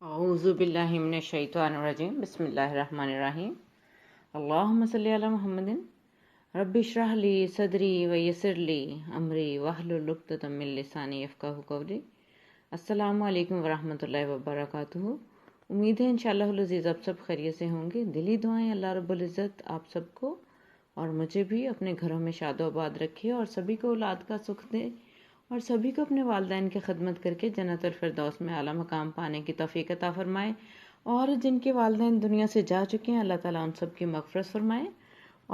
اعوذ باللہ من الشیطان الرجیم بسم اللہ الرحمن الرحیم اللہم صلی علی محمد رب اشرح لی صدری ویسر لی امری واحلل عقدۃ من لسانی یفقہوا قولی۔ السلام علیکم ورحمۃ اللہ وبرکاتہ۔ امید ہے انشاءاللہ العزیز آپ سب خیریت سے ہوں گے۔ دلی دعائیں اللہ رب العزت آپ سب کو اور مجھے بھی اپنے گھروں میں شاد و آباد رکھے اور سبھی کو اولاد کا سکھ دے اور سبھی کو اپنے والدین کی خدمت کر کے جنت الفردوس میں اعلیٰ مقام پانے کی توفیق عطا فرمائے، اور جن کے والدین دنیا سے جا چکے ہیں اللہ تعالیٰ ان سب کی مغفرت فرمائے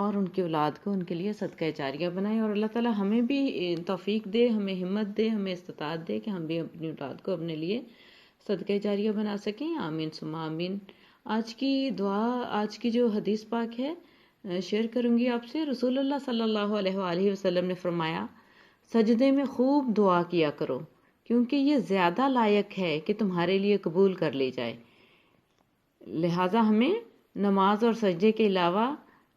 اور ان کی اولاد کو ان کے لیے صدقہ جاریہ بنائے، اور اللہ تعالیٰ ہمیں بھی توفیق دے، ہمیں ہمت دے، ہمیں استطاعت دے کہ ہم بھی اپنی اولاد کو اپنے لیے صدقہ جاریہ بنا سکیں۔ آمین ثم آمین۔ آج کی دعا، آج کی جو حدیث پاک ہے شیئر کروں گی آپ سے۔ رسول اللہ صلی اللہ علیہ وآلہ وسلم نے فرمایا، سجدے میں خوب دعا کیا کرو کیونکہ یہ زیادہ لائق ہے کہ تمہارے لیے قبول کر لی جائے۔ لہٰذا ہمیں نماز اور سجدے کے علاوہ،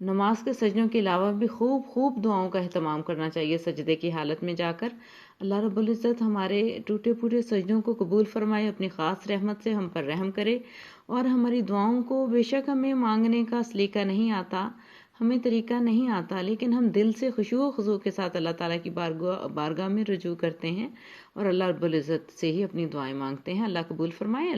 نماز کے سجدوں کے علاوہ بھی خوب دعاؤں کا اہتمام کرنا چاہیے سجدے کی حالت میں جا کر۔ اللہ رب العزت ہمارے ٹوٹے پھوٹے سجدوں کو قبول فرمائے، اپنی خاص رحمت سے ہم پر رحم کرے، اور ہماری دعاؤں کو، بے شک ہمیں مانگنے کا سلیقہ نہیں آتا، ہمیں طریقہ نہیں آتا، لیکن ہم دل سے خشوع و خضوع کے ساتھ اللہ تعالیٰ کی بارگاہ میں رجوع کرتے ہیں اور اللہ رب العزت سے ہی اپنی دعائیں مانگتے ہیں۔ اللہ قبول فرمائے۔